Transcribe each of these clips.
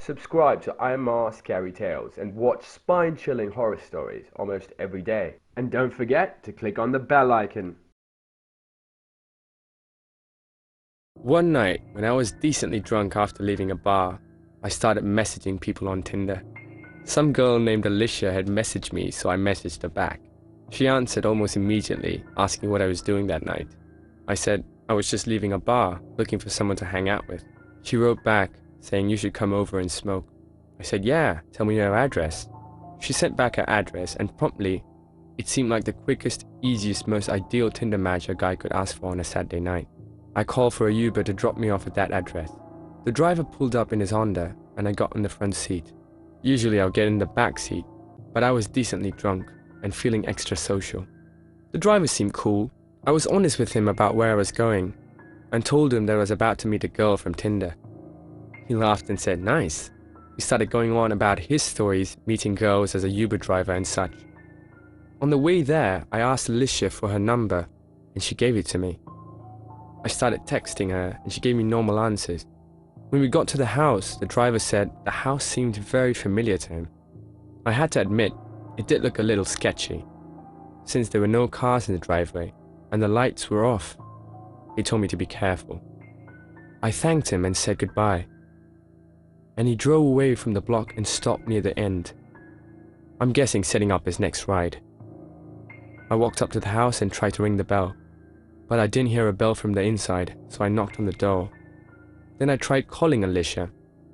Subscribe to IMR Scary Tales and watch spine-chilling horror stories almost every day. And don't forget to click on the bell icon. One night, when I was decently drunk after leaving a bar, I started messaging people on Tinder. Some girl named Alicia had messaged me, so I messaged her back. She answered almost immediately, asking what I was doing that night. I said I was just leaving a bar, looking for someone to hang out with. She wrote back, saying you should come over and smoke. I said, yeah, tell me your address. She sent back her address, and promptly, it seemed like the quickest, easiest, most ideal Tinder match a guy could ask for on a Saturday night. I called for a Uber to drop me off at that address. The driver pulled up in his Honda, and I got in the front seat. Usually I'll get in the back seat, but I was decently drunk and feeling extra social. The driver seemed cool. I was honest with him about where I was going and told him that I was about to meet a girl from Tinder. He laughed and said, nice. He started going on about his stories, meeting girls as a Uber driver and such. On the way there, I asked Alicia for her number and she gave it to me. I started texting her and she gave me normal answers. When we got to the house, the driver said the house seemed very familiar to him. I had to admit, it did look a little sketchy, since there were no cars in the driveway and the lights were off. He told me to be careful. I thanked him and said goodbye. And he drove away from the block and stopped near the end. I'm guessing setting up his next ride. I walked up to the house and tried to ring the bell, but I didn't hear a bell from the inside, so I knocked on the door. Then I tried calling Alicia,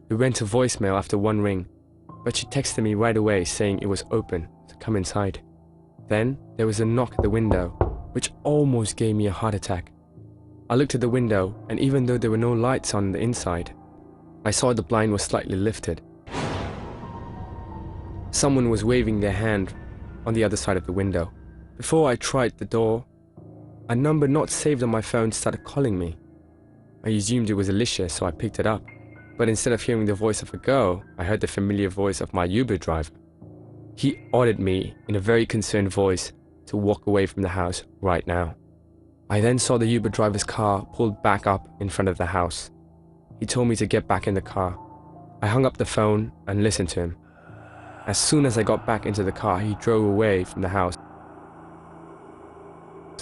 who went to voicemail after one ring, but she texted me right away saying it was open, to come inside. Then there was a knock at the window, which almost gave me a heart attack. I looked at the window, and even though there were no lights on the inside, I saw the blind was slightly lifted. Someone was waving their hand on the other side of the window. Before I tried the door, a number not saved on my phone started calling me. I assumed it was Alicia, so I picked it up. But instead of hearing the voice of a girl, I heard the familiar voice of my Uber driver. He ordered me, in a very concerned voice, to walk away from the house right now. I then saw the Uber driver's car pulled back up in front of the house. He told me to get back in the car. I hung up the phone and listened to him. As soon as I got back into the car, he drove away from the house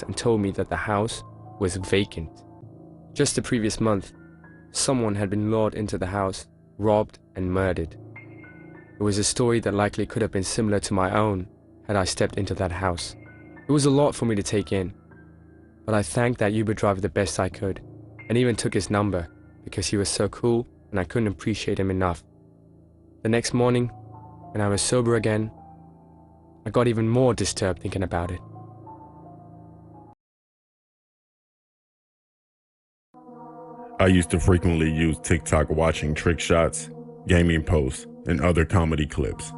and told me that the house was vacant. Just the previous month, someone had been lured into the house, robbed and murdered. It was a story that likely could have been similar to my own had I stepped into that house. It was a lot for me to take in, but I thanked that Uber driver the best I could, and even took his number because he was so cool and I couldn't appreciate him enough. The next morning, when I was sober again, I got even more disturbed thinking about it. I used to frequently use TikTok watching trick shots, gaming posts, and other comedy clips.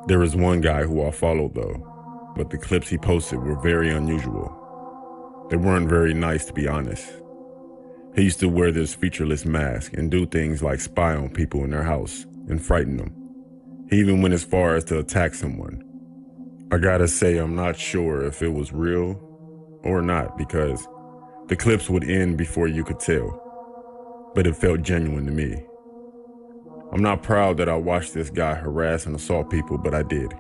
There was one guy who I followed though, but the clips he posted were very unusual. They weren't very nice, to be honest. He used to wear this featureless mask and do things like spy on people in their house and frighten them. He even went as far as to attack someone. I gotta say, I'm not sure if it was real or not because the clips would end before you could tell. But it felt genuine to me. I'm not proud that I watched this guy harass and assault people, but I did.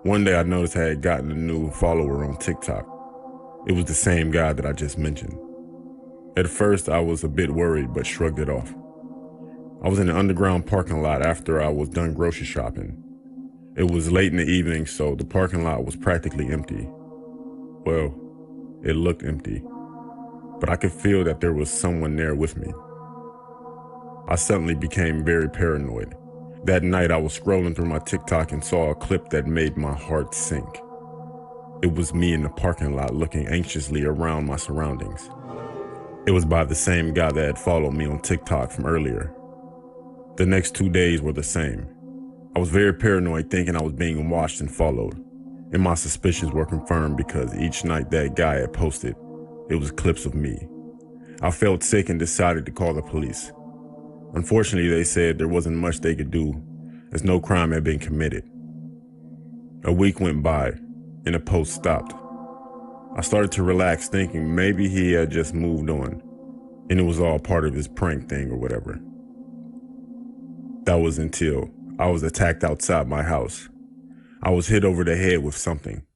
One day I noticed I had gotten a new follower on TikTok. It was the same guy that I just mentioned. At first I was a bit worried, but shrugged it off. I was in an underground parking lot after I was done grocery shopping. It was late in the evening, so the parking lot was practically empty. Well, it looked empty, but I could feel that there was someone there with me. I suddenly became very paranoid. That night I was scrolling through my TikTok and saw a clip that made my heart sink. It was me in the parking lot looking anxiously around my surroundings. It was by the same guy that had followed me on TikTok from earlier. The next 2 days were the same. I was very paranoid, thinking I was being watched and followed, and my suspicions were confirmed because each night that guy had posted, it was clips of me. I felt sick and decided to call the police. Unfortunately, they said there wasn't much they could do, as no crime had been committed. A week went by, and the post stopped. I started to relax, thinking maybe he had just moved on, and it was all part of his prank thing or whatever. That was until I was attacked outside my house. I was hit over the head with something.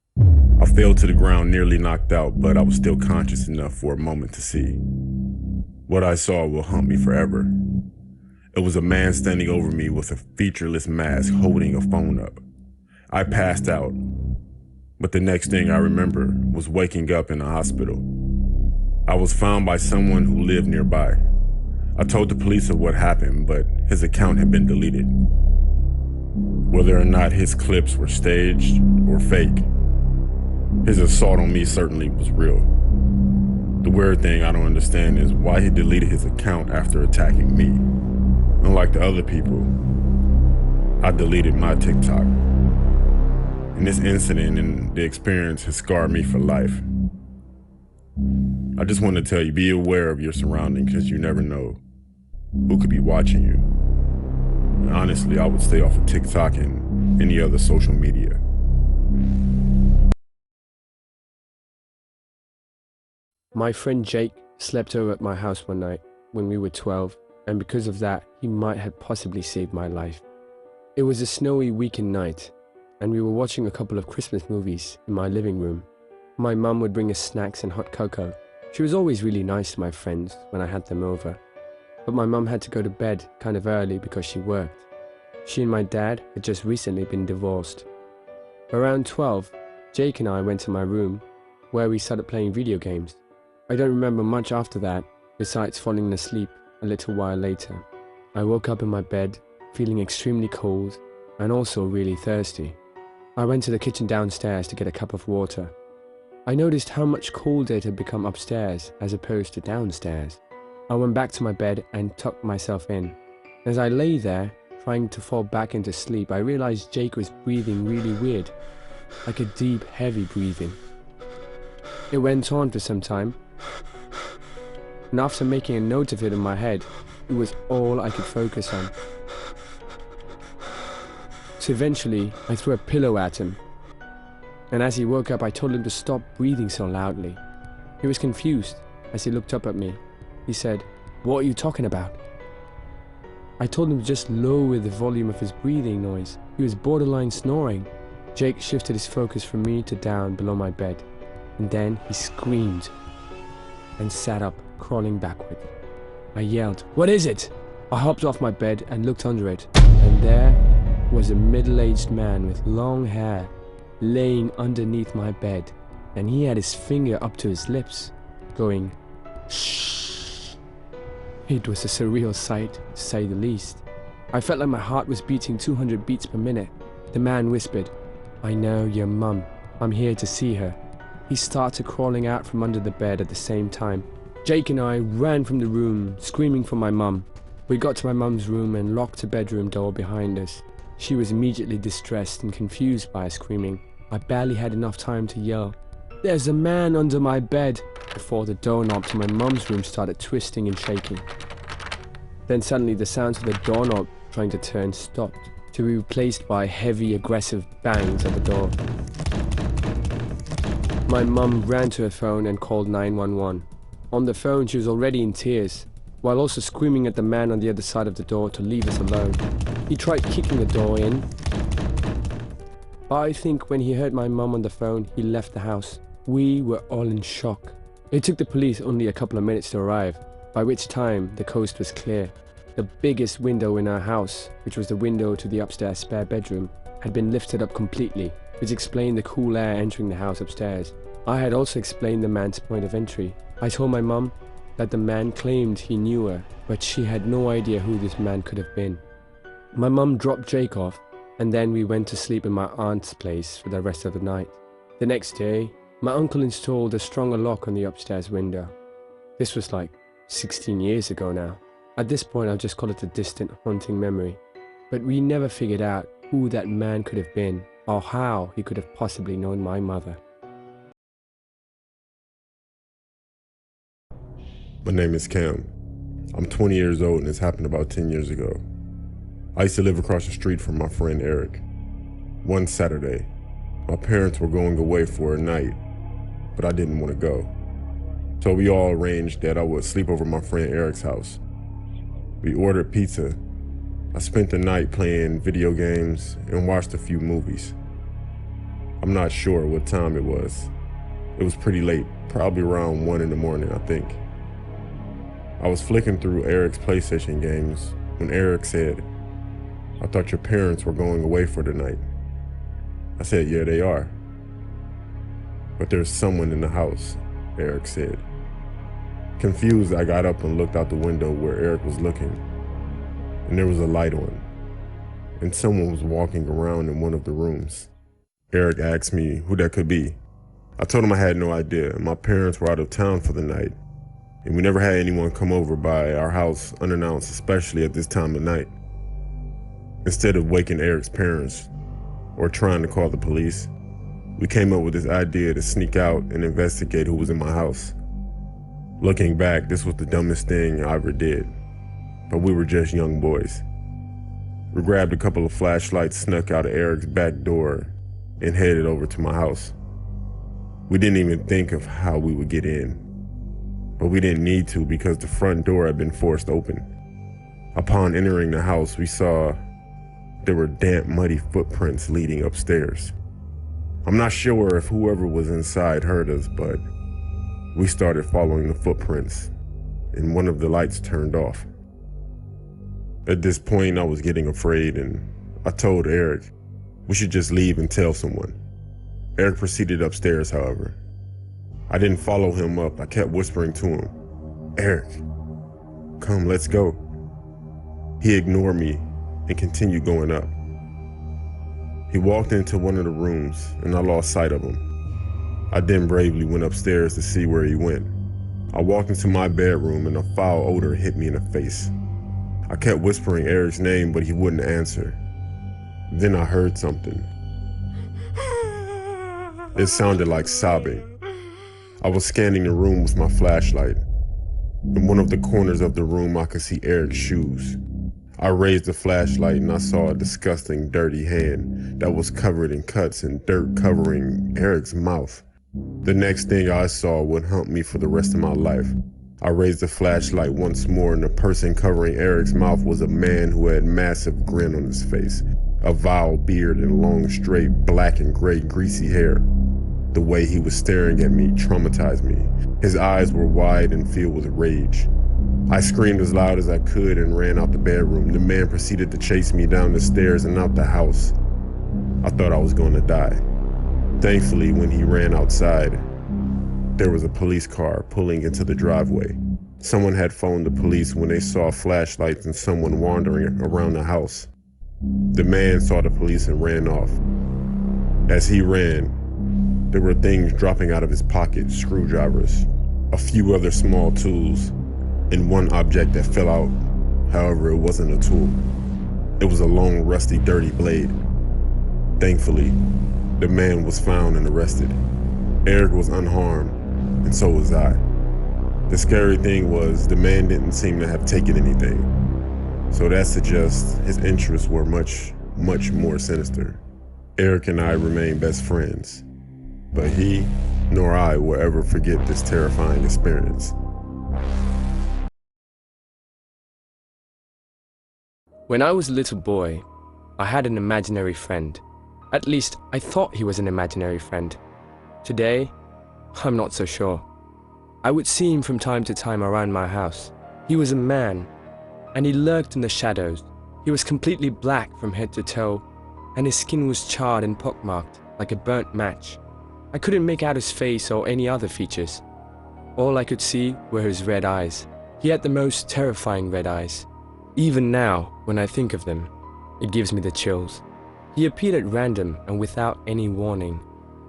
I fell to the ground nearly knocked out, but I was still conscious enough for a moment to see. What I saw will haunt me forever. It was a man standing over me with a featureless mask holding a phone up. I passed out, but the next thing I remember was waking up in a hospital. I was found by someone who lived nearby. I told the police of what happened, but his account had been deleted. Whether or not his clips were staged or fake, his assault on me certainly was real. The weird thing I don't understand is why he deleted his account after attacking me. Unlike the other people, I deleted my TikTok. And this incident and the experience has scarred me for life. I just want to tell you, be aware of your surroundings because you never know who could be watching you. And honestly, I would stay off of TikTok and any other social media. My friend Jake slept over at my house one night when we were 12, and because of that, he might have possibly saved my life. It was a snowy weekend night, and we were watching a couple of Christmas movies in my living room. My mum would bring us snacks and hot cocoa. She was always really nice to my friends when I had them over. But my mum had to go to bed kind of early because she worked. She and my dad had just recently been divorced. Around 12, Jake and I went to my room where we started playing video games. I don't remember much after that, besides falling asleep a little while later. I woke up in my bed, feeling extremely cold and also really thirsty. I went to the kitchen downstairs to get a cup of water. I noticed how much colder it had become upstairs as opposed to downstairs. I went back to my bed and tucked myself in. As I lay there, trying to fall back into sleep, I realized Jake was breathing really weird, like a deep, heavy breathing. It went on for some time, and after making a note of it in my head, it was all I could focus on. So eventually, I threw a pillow at him, and as he woke up, I told him to stop breathing so loudly. He was confused as he looked up at me. He said, "What are you talking about?" I told him to just lower the volume of his breathing noise. He was borderline snoring. Jake shifted his focus from me to down below my bed, and then he screamed and sat up, crawling backward. I yelled, "What is it?" I hopped off my bed and looked under it, and there was a middle-aged man with long hair laying underneath my bed, and he had his finger up to his lips, going, "Shh." It was a surreal sight, to say the least. I felt like my heart was beating 200 beats per minute. The man whispered, "I know your mum. I'm here to see her." He started crawling out from under the bed at the same time. Jake and I ran from the room, screaming for my mum. We got to my mum's room and locked the bedroom door behind us. She was immediately distressed and confused by our screaming. I barely had enough time to yell, "There's a man under my bed," before the doorknob to my mum's room started twisting and shaking. Then suddenly the sounds of the doorknob trying to turn stopped, to be replaced by heavy, aggressive bangs at the door. My mum ran to her phone and called 911. On the phone, she was already in tears, while also screaming at the man on the other side of the door to leave us alone. He tried kicking the door in, but I think when he heard my mum on the phone, he left the house. We were all in shock. It took the police only a couple of minutes to arrive, by which time the coast was clear. The biggest window in our house, which was the window to the upstairs spare bedroom, had been lifted up completely, which explained the cool air entering the house upstairs. I had also explained the man's point of entry. I told my mum that the man claimed he knew her, but she had no idea who this man could have been. My mum dropped Jake off, and then we went to sleep in my aunt's place for the rest of the night. The next day, my uncle installed a stronger lock on the upstairs window. This was like 16 years ago now. At this point, I'll just call it a distant, haunting memory. But we never figured out who that man could have been, or how he could have possibly known my mother. My name is Cam. I'm 20 years old and this happened about 10 years ago. I used to live across the street from my friend Eric. One Saturday, my parents were going away for a night, but I didn't want to go. So we all arranged that I would sleep over at my friend Eric's house. We ordered pizza, I spent the night playing video games and watched a few movies. I'm not sure what time it was. It was pretty late, probably around 1 in the morning, I think. I was flicking through Eric's PlayStation games when Eric said, "I thought your parents were going away for the night." I said, "Yeah, they are." "But there's someone in the house," Eric said. Confused, I got up and looked out the window where Eric was looking, and there was a light on, and someone was walking around in one of the rooms. Eric asked me who that could be. I told him I had no idea. My parents were out of town for the night, and we never had anyone come over by our house unannounced, especially at this time of night. Instead of waking Eric's parents or trying to call the police, we came up with this idea to sneak out and investigate who was in my house. Looking back, this was the dumbest thing I ever did, but we were just young boys. We grabbed a couple of flashlights, snuck out of Eric's back door, and headed over to my house. We didn't even think of how we would get in, but we didn't need to because the front door had been forced open. Upon entering the house, we saw there were damp, muddy footprints leading upstairs. I'm not sure if whoever was inside heard us, but we started following the footprints, and one of the lights turned off. At this point, I was getting afraid, and I told Eric we should just leave and tell someone. Eric proceeded upstairs, however. I didn't follow him up. I kept whispering to him, "Eric, come, let's go." He ignored me and continued going up. He walked into one of the rooms, and I lost sight of him. I then bravely went upstairs to see where he went. I walked into my bedroom, and a foul odor hit me in the face. I kept whispering Eric's name, but he wouldn't answer. Then I heard something. It sounded like sobbing. I was scanning the room with my flashlight. In one of the corners of the room, I could see Eric's shoes. I raised the flashlight and I saw a disgusting, dirty hand that was covered in cuts and dirt covering Eric's mouth. The next thing I saw would haunt me for the rest of my life. I raised the flashlight once more, and the person covering Eric's mouth was a man who had a massive grin on his face, a vile beard and long, straight, black and gray, greasy hair. The way he was staring at me traumatized me. His eyes were wide and filled with rage. I screamed as loud as I could and ran out the bedroom. The man proceeded to chase me down the stairs and out the house. I thought I was going to die. Thankfully, when he ran outside, there was a police car pulling into the driveway. Someone had phoned the police when they saw flashlights and someone wandering around the house. The man saw the police and ran off. As he ran, there were things dropping out of his pocket, screwdrivers, a few other small tools, and one object that fell out. However, it wasn't a tool. It was a long, rusty, dirty blade. Thankfully, the man was found and arrested. Eric was unharmed, and so was I. The scary thing was, the man didn't seem to have taken anything. So that suggests his interests were much, much more sinister. Eric and I remain best friends, but he nor I will ever forget this terrifying experience. When I was a little boy, I had an imaginary friend. At least, I thought he was an imaginary friend. Today, I'm not so sure. I would see him from time to time around my house. He was a man, and he lurked in the shadows. He was completely black from head to toe, and his skin was charred and pockmarked like a burnt match. I couldn't make out his face or any other features. All I could see were his red eyes. He had the most terrifying red eyes. Even now, when I think of them, it gives me the chills. He appeared at random and without any warning.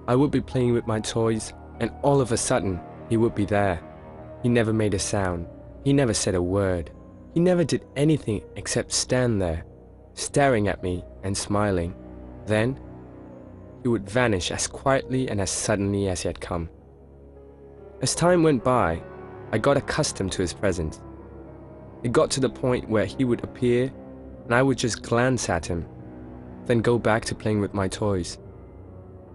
I would be playing with my toys, and all of a sudden, he would be there. He never made a sound. He never said a word. He never did anything except stand there, staring at me and smiling. Then, he would vanish as quietly and as suddenly as he had come. As time went by, I got accustomed to his presence. It got to the point where he would appear, and I would just glance at him, then go back to playing with my toys.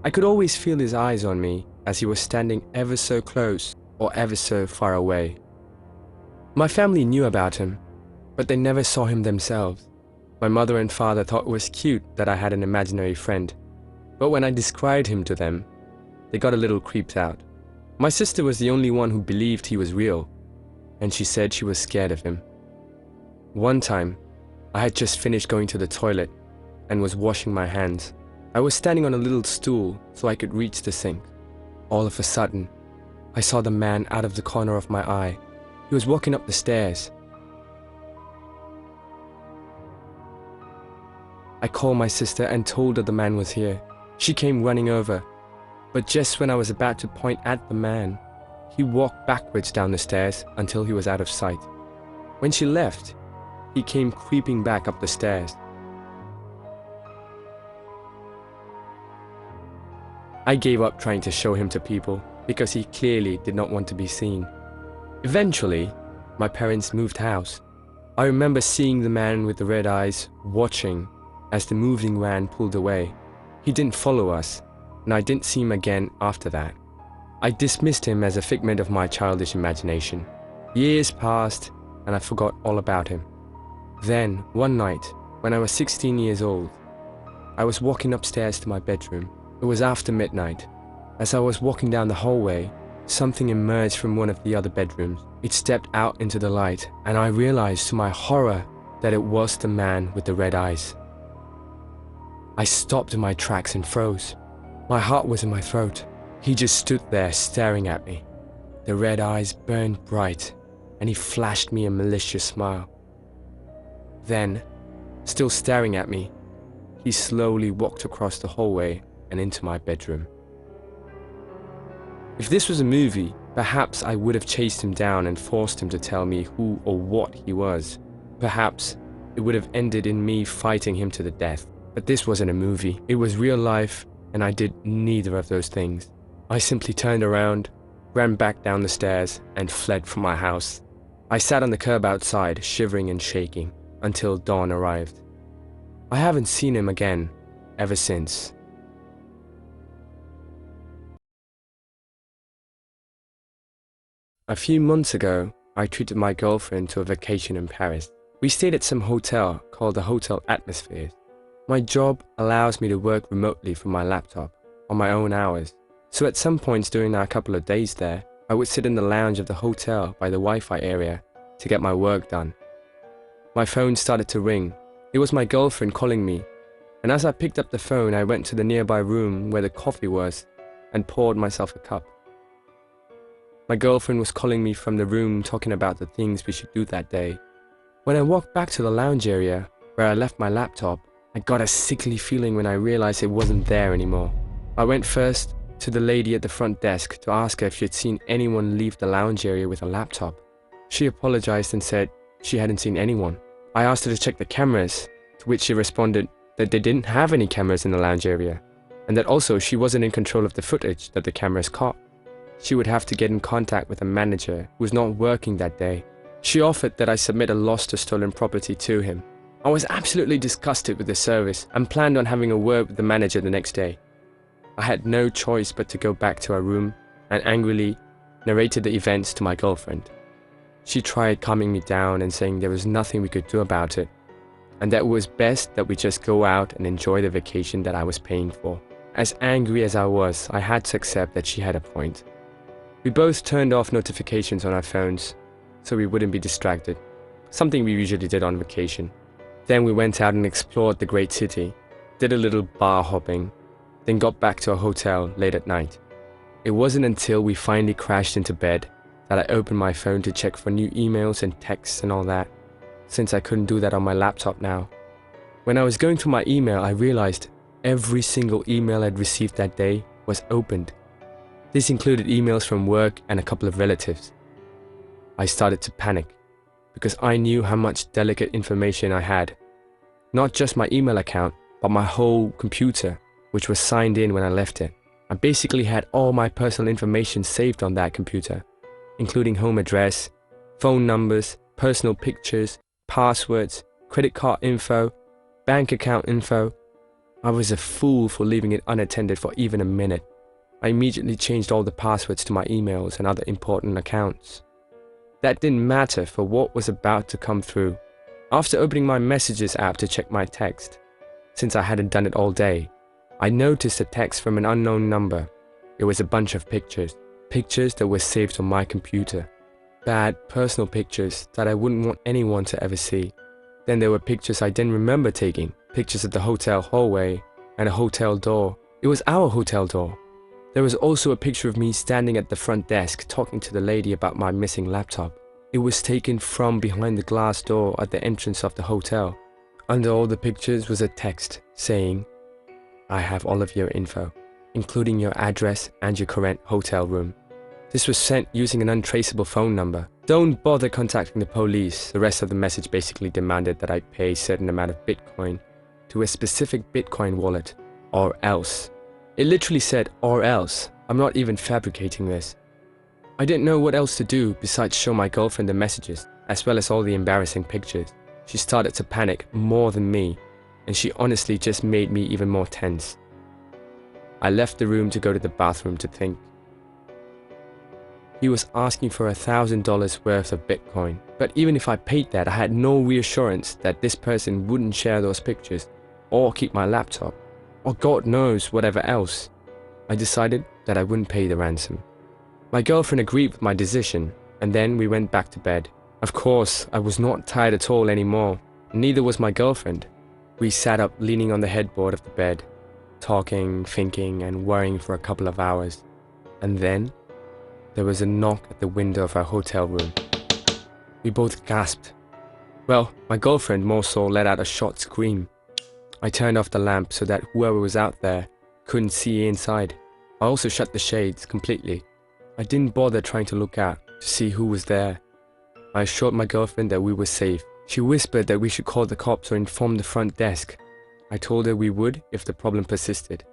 I could always feel his eyes on me as he was standing ever so close or ever so far away. My family knew about him, but they never saw him themselves. My mother and father thought it was cute that I had an imaginary friend, but when I described him to them, they got a little creeped out. My sister was the only one who believed he was real, and she said she was scared of him. One time, I had just finished going to the toilet and was washing my hands. I was standing on a little stool so I could reach the sink. All of a sudden, I saw the man out of the corner of my eye. He was walking up the stairs. I called my sister and told her the man was here. She came running over, but just when I was about to point at the man, he walked backwards down the stairs until he was out of sight. When she left, he came creeping back up the stairs. I gave up trying to show him to people because he clearly did not want to be seen. Eventually, my parents moved house. I remember seeing the man with the red eyes watching as the moving van pulled away. He didn't follow us, and I didn't see him again after that. I dismissed him as a figment of my childish imagination. Years passed, and I forgot all about him. Then, one night, when I was 16 years old, I was walking upstairs to my bedroom. It was after midnight. As I was walking down the hallway, something emerged from one of the other bedrooms. It stepped out into the light, and I realized to my horror that it was the man with the red eyes. I stopped in my tracks and froze. My heart was in my throat. He just stood there staring at me. The red eyes burned bright, and he flashed me a malicious smile. Then, still staring at me, he slowly walked across the hallway and into my bedroom. If this was a movie, perhaps I would have chased him down and forced him to tell me who or what he was. Perhaps it would have ended in me fighting him to the death. But this wasn't a movie. It was real life, and I did neither of those things. I simply turned around, ran back down the stairs, and fled from my house. I sat on the curb outside, shivering and shaking, until dawn arrived. I haven't seen him again ever since. A few months ago, I treated my girlfriend to a vacation in Paris. We stayed at some hotel called the Hotel Atmosphere. My job allows me to work remotely from my laptop on my own hours. So at some points during our couple of days there, I would sit in the lounge of the hotel by the Wi-Fi area to get my work done. My phone started to ring. It was my girlfriend calling me, and as I picked up the phone, I went to the nearby room where the coffee was and poured myself a cup. My girlfriend was calling me from the room talking about the things we should do that day. When I walked back to the lounge area where I left my laptop, I got a sickly feeling when I realized it wasn't there anymore. I went first to the lady at the front desk to ask her if she had seen anyone leave the lounge area with a laptop. She apologized and said she hadn't seen anyone. I asked her to check the cameras, to which she responded that they didn't have any cameras in the lounge area, and that also she wasn't in control of the footage that the cameras caught. She would have to get in contact with a manager who was not working that day. She offered that I submit a lost or stolen property to him. I was absolutely disgusted with the service and planned on having a word with the manager the next day. I had no choice but to go back to our room and angrily narrated the events to my girlfriend. She tried calming me down and saying there was nothing we could do about it, and that it was best that we just go out and enjoy the vacation that I was paying for. As angry as I was, I had to accept that she had a point. We both turned off notifications on our phones so we wouldn't be distracted, something we usually did on vacation. Then we went out and explored the great city, did a little bar hopping, then got back to a hotel late at night. It wasn't until we finally crashed into bed that I opened my phone to check for new emails and texts and all that, since I couldn't do that on my laptop now. When I was going through my email, I realized every single email I'd received that day was opened. This included emails from work and a couple of relatives. I started to panic because I knew how much delicate information I had. Not just my email account, but my whole computer, which was signed in when I left it. I basically had all my personal information saved on that computer, including home address, phone numbers, personal pictures, passwords, credit card info, bank account info. I was a fool for leaving it unattended for even a minute. I immediately changed all the passwords to my emails and other important accounts. That didn't matter for what was about to come through. After opening my messages app to check my text, since I hadn't done it all day, I noticed a text from an unknown number. It was a bunch of pictures that were saved on my computer. Bad, personal pictures that I wouldn't want anyone to ever see. Then there were pictures I didn't remember taking, pictures of the hotel hallway and a hotel door. It was our hotel door. There was also a picture of me standing at the front desk talking to the lady about my missing laptop. It was taken from behind the glass door at the entrance of the hotel. Under all the pictures was a text saying, "I have all of your info, including your address and your current hotel room." This was sent using an untraceable phone number. "Don't bother contacting the police." The rest of the message basically demanded that I pay a certain amount of Bitcoin to a specific Bitcoin wallet, or else. It literally said, "or else." I'm not even fabricating this. I didn't know what else to do besides show my girlfriend the messages, as well as all the embarrassing pictures. She started to panic more than me, and she honestly just made me even more tense. I left the room to go to the bathroom to think. He was asking for $1,000 worth of Bitcoin, but even if I paid that, I had no reassurance that this person wouldn't share those pictures, or keep my laptop, or God knows whatever else. I decided that I wouldn't pay the ransom. My girlfriend agreed with my decision, and then we went back to bed. Of course, I was not tired at all anymore, neither was my girlfriend. We sat up leaning on the headboard of the bed, talking, thinking, and worrying for a couple of hours. And then there was a knock at the window of our hotel room. We both gasped. Well, my girlfriend more so let out a short scream. I turned off the lamp so that whoever was out there couldn't see inside. I also shut the shades completely. I didn't bother trying to look out to see who was there. I assured my girlfriend that we were safe. She whispered that we should call the cops or inform the front desk. I told her we would if the problem persisted,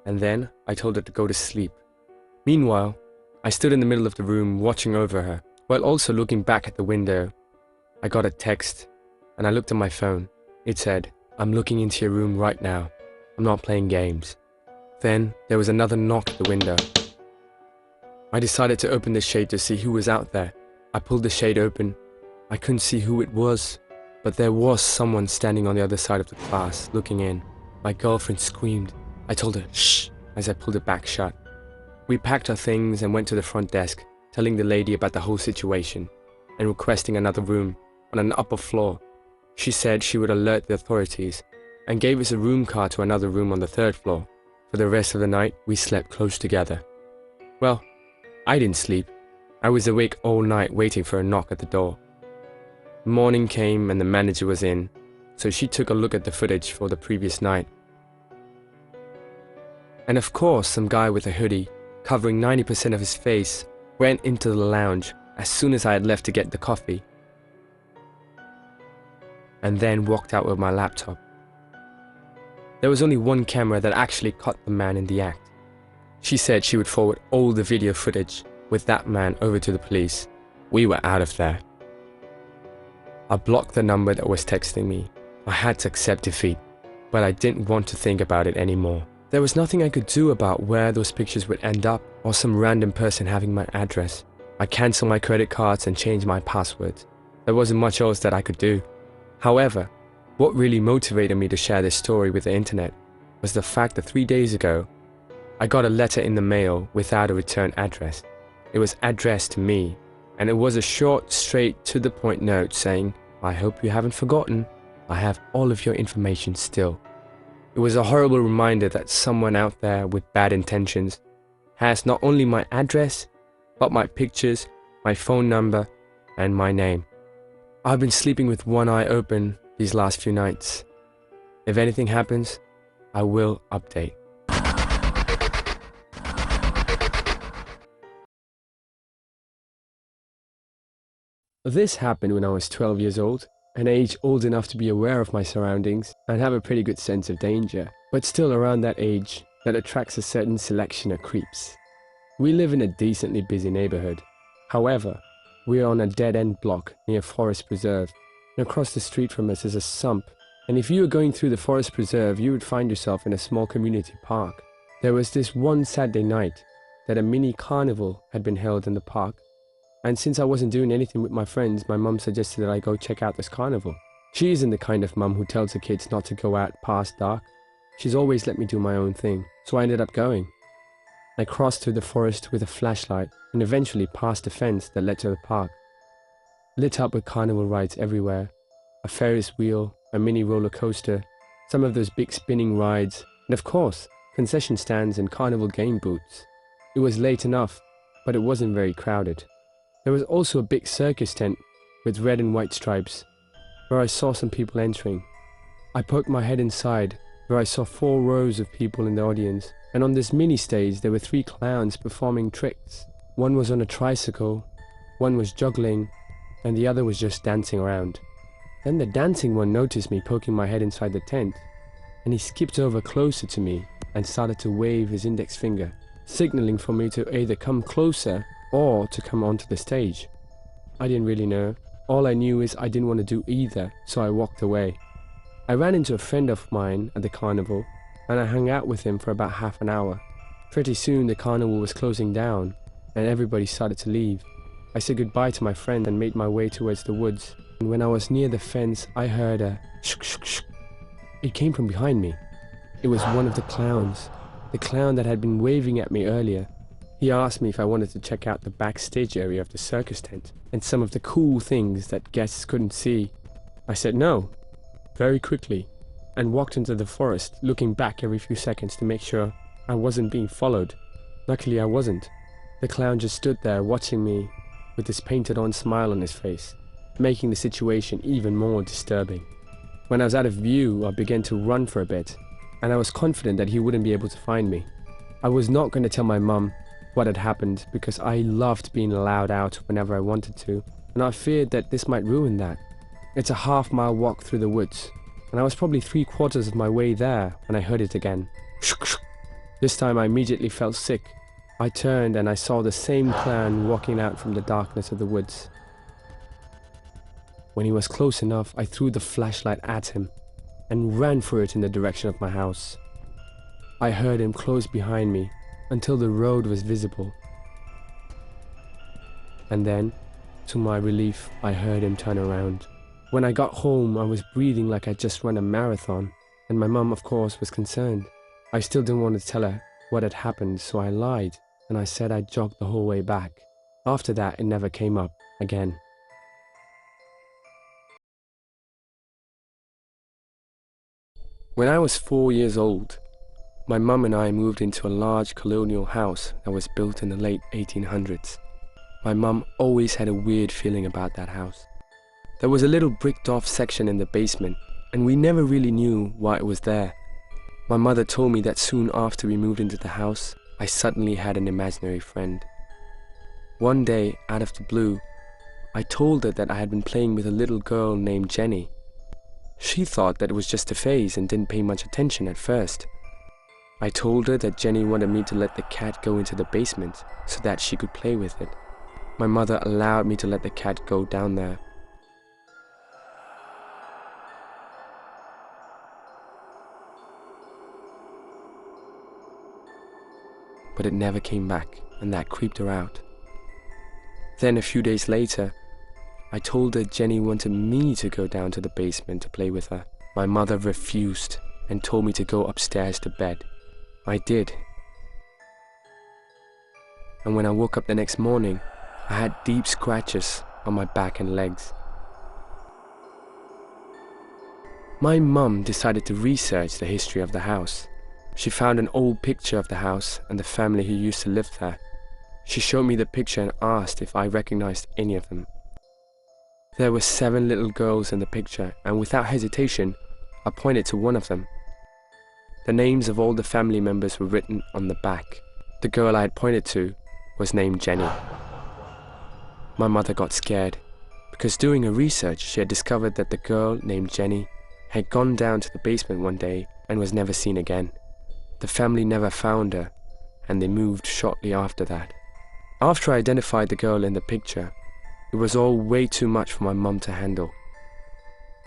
and then I told her to go to sleep. Meanwhile, I stood in the middle of the room watching over her, while also looking back at the window. I got a text, and I looked at my phone. It said, "I'm looking into your room right now. I'm not playing games." Then there was another knock at the window. I decided to open the shade to see who was out there. I pulled the shade open. I couldn't see who it was, but there was someone standing on the other side of the glass, looking in. My girlfriend screamed. I told her, "Shh," as I pulled it back shut. We packed our things and went to the front desk, telling the lady about the whole situation and requesting another room on an upper floor. She said she would alert the authorities and gave us a room card to another room on the third floor. For the rest of the night, we slept close together. Well, I didn't sleep. I was awake all night waiting for a knock at the door. Morning came and the manager was in, so she took a look at the footage for the previous night. And of course, some guy with a hoodie, covering 90% of his face, went into the lounge as soon as I had left to get the coffee, and then walked out with my laptop. There was only one camera that actually caught the man in the act. She said she would forward all the video footage with that man over to the police. We were out of there. I blocked the number that was texting me. I had to accept defeat, but I didn't want to think about it anymore. There was nothing I could do about where those pictures would end up, or some random person having my address. I canceled my credit cards and changed my passwords. There wasn't much else that I could do. However, what really motivated me to share this story with the internet was the fact that 3 days ago, I got a letter in the mail without a return address. It was addressed to me, and it was a short, straight to the point note saying, "I hope you haven't forgotten. I have all of your information still." It was a horrible reminder that someone out there with bad intentions has not only my address, but my pictures, my phone number, and my name. I've been sleeping with one eye open these last few nights. If anything happens, I will update. This happened when I was 12 years old, an age old enough to be aware of my surroundings and have a pretty good sense of danger, but still around that age that attracts a certain selection of creeps. We live in a decently busy neighborhood. However, we are on a dead-end block near Forest Preserve, and across the street from us is a sump, and if you were going through the Forest Preserve, you would find yourself in a small community park. There was this one Saturday night that a mini carnival had been held in the park, and since I wasn't doing anything with my friends, my mum suggested that I go check out this carnival. She isn't the kind of mum who tells her kids not to go out past dark. She's always let me do my own thing, so I ended up going. I crossed through the forest with a flashlight and eventually passed a fence that led to the park. Lit up with carnival rides everywhere, a Ferris wheel, a mini roller coaster, some of those big spinning rides, and of course, concession stands and carnival game booths. It was late enough, but it wasn't very crowded. There was also a big circus tent with red and white stripes, where I saw some people entering. I poked my head inside, where I saw 4 rows of people in the audience, and on this mini stage there were 3 clowns performing tricks. One was on a tricycle, one was juggling, and the other was just dancing around. Then the dancing one noticed me poking my head inside the tent, and he skipped over closer to me and started to wave his index finger, signaling for me to either come closer or to come onto the stage. I didn't really know. All I knew is I didn't want to do either, so I walked away. I ran into a friend of mine at the carnival, and I hung out with him for about half an hour. Pretty soon the carnival was closing down, and everybody started to leave. I said goodbye to my friend and made my way towards the woods. And when I was near the fence, I heard a shuk shuk shuk. It came from behind me. It was one of the clowns, the clown that had been waving at me earlier. He asked me if I wanted to check out the backstage area of the circus tent and some of the cool things that guests couldn't see. I said no, very quickly, and walked into the forest, looking back every few seconds to make sure I wasn't being followed. Luckily I wasn't. The clown just stood there watching me with this painted-on smile on his face, making the situation even more disturbing. When I was out of view, I began to run for a bit, and I was confident that he wouldn't be able to find me. I was not going to tell my mum what had happened because I loved being allowed out whenever I wanted to, and I feared that this might ruin that. It's a half-mile walk through the woods, and I was probably 3/4 of my way there when I heard it again. This time I immediately felt sick. I turned and I saw the same clown walking out from the darkness of the woods. When he was close enough, I threw the flashlight at him and ran for it in the direction of my house. I heard him close behind me until the road was visible. And then, to my relief, I heard him turn around. When I got home, I was breathing like I'd just run a marathon, and my mum, of course, was concerned. I still didn't want to tell her what had happened, so I lied, and I said I jogged the whole way back. After that, it never came up again. When I was 4 years old, my mum and I moved into a large colonial house that was built in the late 1800s. My mum always had a weird feeling about that house. There was a little bricked off section in the basement, and we never really knew why it was there. My mother told me that soon after we moved into the house, I suddenly had an imaginary friend. One day, out of the blue, I told her that I had been playing with a little girl named Jenny. She thought that it was just a phase and didn't pay much attention at first. I told her that Jenny wanted me to let the cat go into the basement so that she could play with it. My mother allowed me to let the cat go down there. But it never came back, and that creeped her out. Then a few days later, I told her Jenny wanted me to go down to the basement to play with her. My mother refused and told me to go upstairs to bed. I did. And when I woke up the next morning, I had deep scratches on my back and legs. My mum decided to research the history of the house. She found an old picture of the house and the family who used to live there. She showed me the picture and asked if I recognized any of them. There were 7 little girls in the picture, and without hesitation, I pointed to one of them. The names of all the family members were written on the back. The girl I had pointed to was named Jenny. My mother got scared, because doing her research, she had discovered that the girl named Jenny had gone down to the basement one day and was never seen again. The family never found her, and they moved shortly after that. After I identified the girl in the picture, it was all way too much for my mum to handle.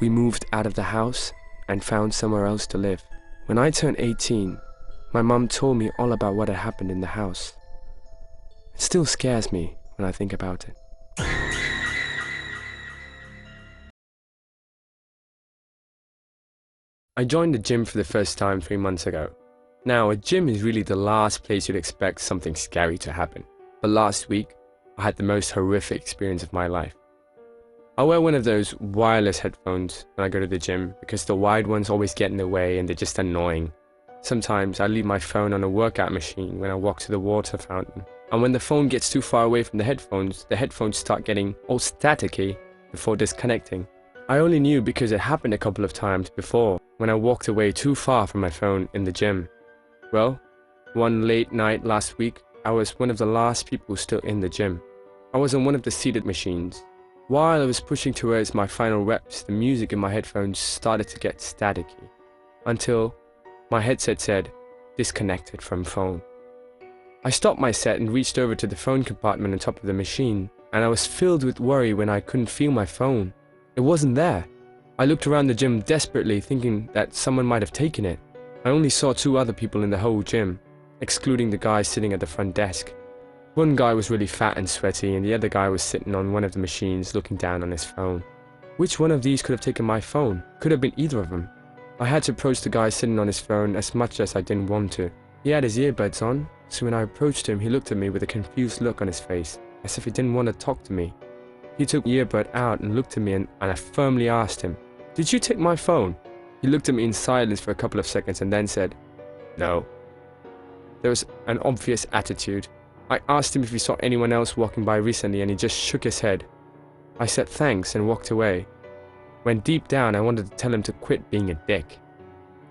We moved out of the house and found somewhere else to live. When I turned 18, my mum told me all about what had happened in the house. It still scares me when I think about it. I joined the gym for the first time 3 months ago. Now, a gym is really the last place you'd expect something scary to happen. But last week, I had the most horrific experience of my life. I wear one of those wireless headphones when I go to the gym because the wired ones always get in the way and they're just annoying. Sometimes I leave my phone on a workout machine when I walk to the water fountain. And when the phone gets too far away from the headphones start getting all staticky before disconnecting. I only knew because it happened a couple of times before when I walked away too far from my phone in the gym. Well, one late night last week, I was one of the last people still in the gym. I was on one of the seated machines. While I was pushing towards my final reps, the music in my headphones started to get staticky, until my headset said, disconnected from phone. I stopped my set and reached over to the phone compartment on top of the machine, and I was filled with worry when I couldn't feel my phone. It wasn't there. I looked around the gym desperately, thinking that someone might have taken it. I only saw 2 other people in the whole gym, excluding the guy sitting at the front desk. One guy was really fat and sweaty, and the other guy was sitting on one of the machines looking down on his phone. Which one of these could have taken my phone? Could have been either of them. I had to approach the guy sitting on his phone as much as I didn't want to. He had his earbuds on, so when I approached him, he looked at me with a confused look on his face, as if he didn't want to talk to me. He took the earbud out and looked at me, and I firmly asked him, "Did you take my phone?" He looked at me in silence for a couple of seconds and then said, "No." There was an obvious attitude. I asked him if he saw anyone else walking by recently, and he just shook his head. I said thanks and walked away, when deep down I wanted to tell him to quit being a dick.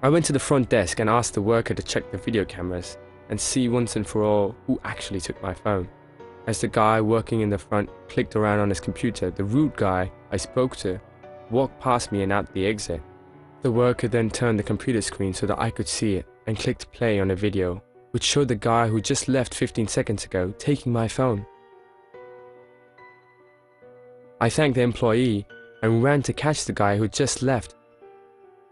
I went to the front desk and asked the worker to check the video cameras and see once and for all who actually took my phone. As the guy working in the front clicked around on his computer, the rude guy I spoke to walked past me and out the exit. The worker then turned the computer screen so that I could see it and clicked play on a video, which showed the guy who just left 15 seconds ago taking my phone. I thanked the employee and ran to catch the guy who just left.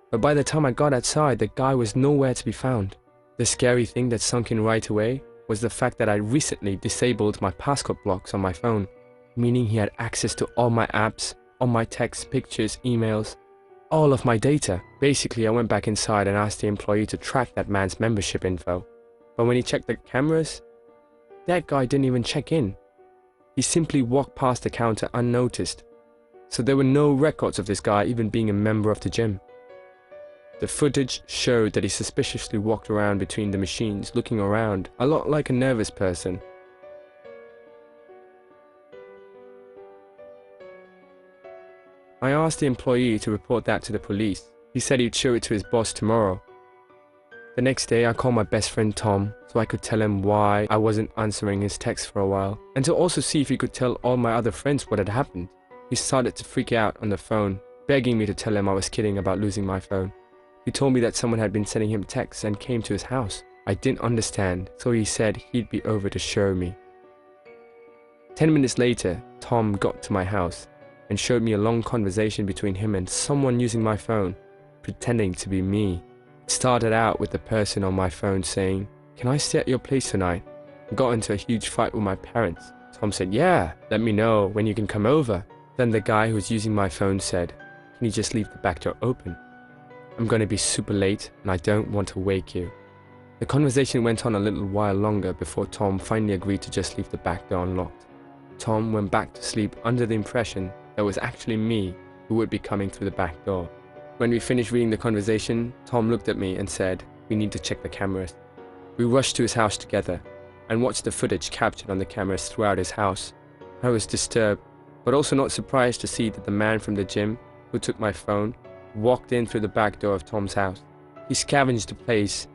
But by the time I got outside, the guy was nowhere to be found. The scary thing that sunk in right away was the fact that I recently disabled my passcode blocks on my phone, meaning he had access to all my apps, all my texts, pictures, emails, all of my data. Basically, I went back inside and asked the employee to track that man's membership info. But when he checked the cameras, that guy didn't even check in. He simply walked past the counter unnoticed. So there were no records of this guy even being a member of the gym. The footage showed that he suspiciously walked around between the machines, looking around, a lot like a nervous person. I asked the employee to report that to the police. He said he'd show it to his boss tomorrow. The next day, I called my best friend Tom so I could tell him why I wasn't answering his texts for a while, and to also see if he could tell all my other friends what had happened. He started to freak out on the phone, begging me to tell him I was kidding about losing my phone. He told me that someone had been sending him texts and came to his house. I didn't understand, so he said he'd be over to show me. 10 minutes later, Tom got to my house and showed me a long conversation between him and someone using my phone, pretending to be me. It started out with the person on my phone saying, "Can I stay at your place tonight?" I got into a huge fight with my parents. Tom said, "Yeah, let me know when you can come over." Then the guy who was using my phone said, "Can you just leave the back door open? I'm going to be super late and I don't want to wake you." The conversation went on a little while longer before Tom finally agreed to just leave the back door unlocked. Tom went back to sleep under the impression that it was actually me who would be coming through the back door. When we finished reading the conversation, Tom looked at me and said, "We need to check the cameras." We rushed to his house together and watched the footage captured on the cameras throughout his house. I was disturbed, but also not surprised to see that the man from the gym who took my phone walked in through the back door of Tom's house. He scavenged the place,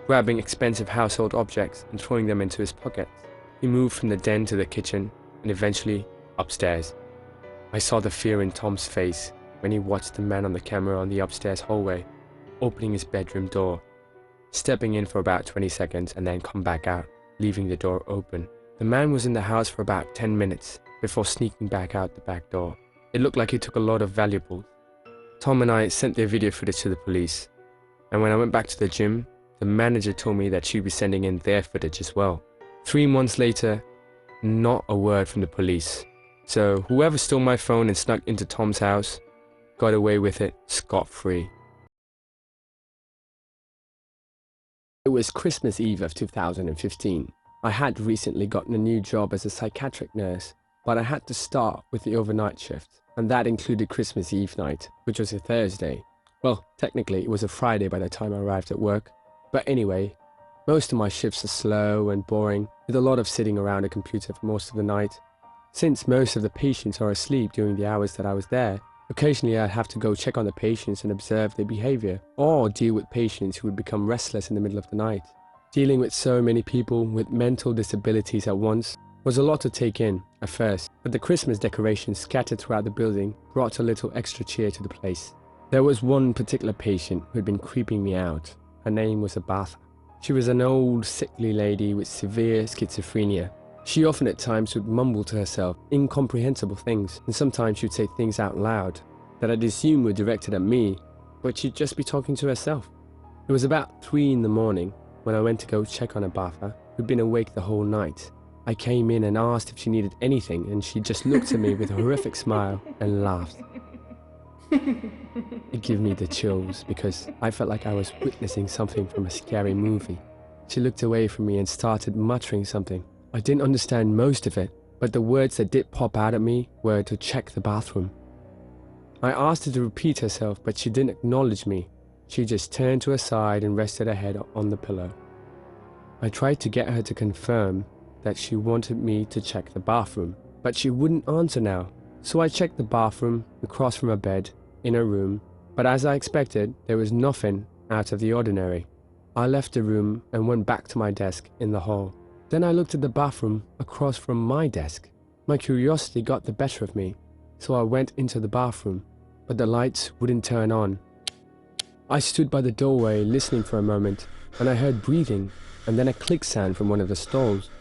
grabbing expensive household objects and throwing them into his pockets. He moved from the den to the kitchen and eventually upstairs. I saw the fear in Tom's face when he watched the man on the camera on the upstairs hallway, opening his bedroom door, stepping in for about 20 seconds and then come back out, leaving the door open. The man was in the house for about 10 minutes before sneaking back out the back door. It looked like he took a lot of valuables. Tom and I sent their video footage to the police, and when I went back to the gym, the manager told me that she'd be sending in their footage as well. 3 months later, not a word from the police. So whoever stole my phone and snuck into Tom's house got away with it scot-free. It was Christmas Eve of 2015. I had recently gotten a new job as a psychiatric nurse, but I had to start with the overnight shift, and that included Christmas Eve night, which was a Thursday. Well, technically it was a Friday by the time I arrived at work. But anyway, most of my shifts are slow and boring, with a lot of sitting around a computer for most of the night. Since most of the patients are asleep during the hours that I was there, occasionally I'd have to go check on the patients and observe their behavior, or deal with patients who would become restless in the middle of the night. Dealing with so many people with mental disabilities at once was a lot to take in at first, but the Christmas decorations scattered throughout the building brought a little extra cheer to the place. There was one particular patient who had been creeping me out. Her name was Abatha. She was an old, sickly lady with severe schizophrenia. She often at times would mumble to herself incomprehensible things, and sometimes she'd say things out loud that I'd assume were directed at me, but she'd just be talking to herself. It was about 3 in the morning when I went to go check on Abatha, who'd been awake the whole night. I came in and asked if she needed anything, and she just looked at me with a horrific smile and laughed. It gave me the chills because I felt like I was witnessing something from a scary movie. She looked away from me and started muttering something. I didn't understand most of it, but the words that did pop out at me were to check the bathroom. I asked her to repeat herself, but she didn't acknowledge me. She just turned to her side and rested her head on the pillow. I tried to get her to confirm that she wanted me to check the bathroom, but she wouldn't answer now. So I checked the bathroom across from her bed in her room, but as I expected, there was nothing out of the ordinary. I left the room and went back to my desk in the hall. Then I looked at the bathroom across from my desk. My curiosity got the better of me, so I went into the bathroom, but the lights wouldn't turn on. I stood by the doorway listening for a moment, and I heard breathing and then a click sound from one of the stalls.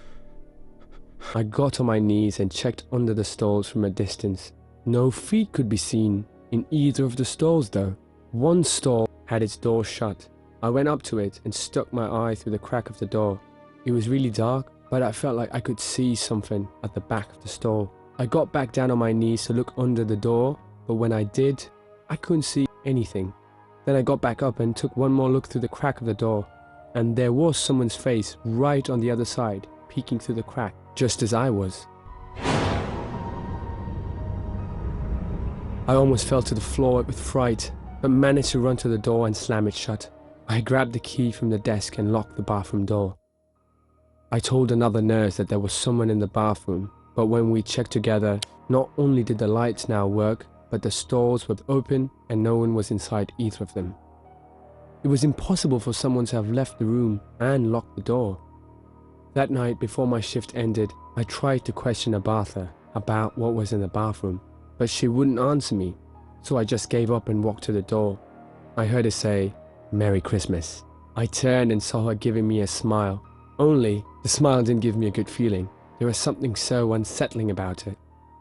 I got on my knees and checked under the stalls from a distance. No feet could be seen in either of the stalls though. One stall had its door shut. I went up to it and stuck my eye through the crack of the door. It was really dark, but I felt like I could see something at the back of the stall. I got back down on my knees to look under the door, but when I did, I couldn't see anything. Then I got back up and took one more look through the crack of the door, and there was someone's face right on the other side, peeking through the crack, just as I was. I almost fell to the floor with fright, but managed to run to the door and slam it shut. I grabbed the key from the desk and locked the bathroom door. I told another nurse that there was someone in the bathroom, but when we checked together, not only did the lights now work, but the stalls were open and no one was inside either of them. It was impossible for someone to have left the room and locked the door. That night, before my shift ended, I tried to question Abatha about what was in the bathroom, but she wouldn't answer me, so I just gave up and walked to the door. I heard her say, "Merry Christmas." I turned and saw her giving me a smile. Only, the smile didn't give me a good feeling. There was something so unsettling about it.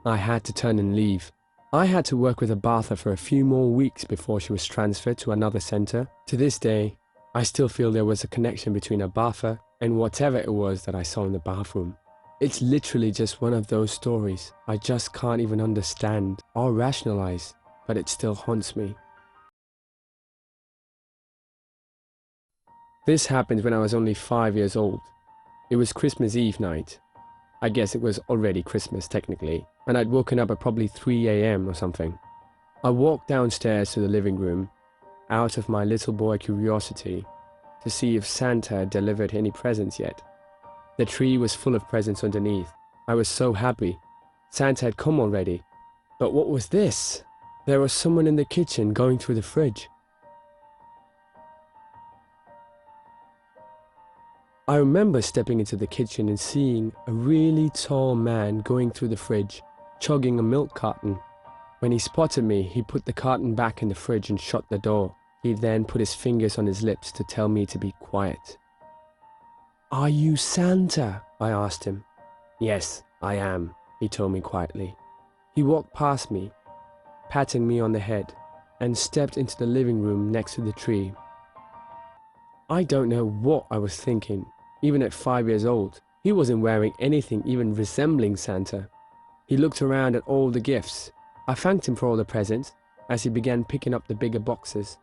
I had to turn and leave. I had to work with Abatha for a few more weeks before she was transferred to another center. To this day, I still feel there was a connection between Abatha and whatever it was that I saw in the bathroom. It's literally just one of those stories I just can't even understand or rationalize, but it still haunts me. This happened when I was only 5 years old. It was Christmas Eve night. I guess it was already Christmas technically, and I'd woken up at probably 3 a.m. or something. I walked downstairs to the living room, out of my little boy curiosity, to see if Santa had delivered any presents yet. The tree was full of presents underneath. I was so happy. Santa had come already. But what was this? There was someone in the kitchen going through the fridge. I remember stepping into the kitchen and seeing a really tall man going through the fridge, chugging a milk carton. When he spotted me, he put the carton back in the fridge and shut the door. He then put his fingers on his lips to tell me to be quiet. "Are you Santa?" I asked him. "Yes, I am," he told me quietly. He walked past me, patting me on the head, and stepped into the living room next to the tree. I don't know what I was thinking. Even at 5 years old, he wasn't wearing anything even resembling Santa. He looked around at all the gifts. I thanked him for all the presents as he began picking up the bigger boxes.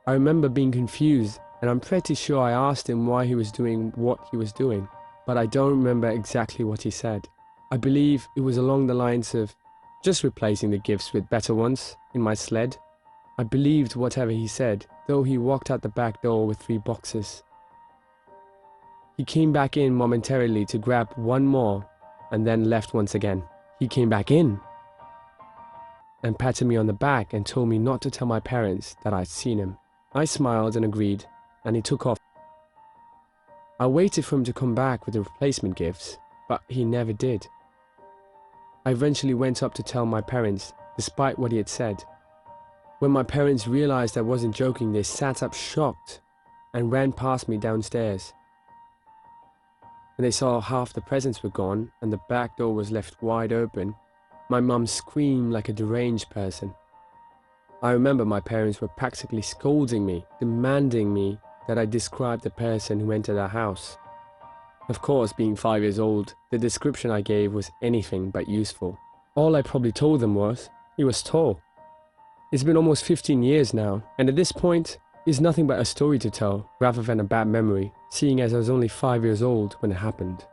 I remember being confused and I'm pretty sure I asked him why he was doing what he was doing, but I don't remember exactly what he said. I believe it was along the lines of just replacing the gifts with better ones in my sled. I believed whatever he said, though he walked out the back door with 3 boxes. He came back in momentarily to grab one more and then left once again. He came back in and patted me on the back and told me not to tell my parents that I'd seen him. I smiled and agreed, and he took off. I waited for him to come back with the replacement gifts, but he never did. I eventually went up to tell my parents, despite what he had said. When my parents realized I wasn't joking, they sat up shocked and ran past me downstairs. When they saw half the presents were gone and the back door was left wide open, my mum screamed like a deranged person. I remember my parents were practically scolding me, demanding me that I describe the person who entered our house. Of course, being 5 years old, the description I gave was anything but useful. All I probably told them was, he was tall. It's been almost 15 years now, and at this point, it's nothing but a story to tell rather than a bad memory, seeing as I was only 5 years old when it happened.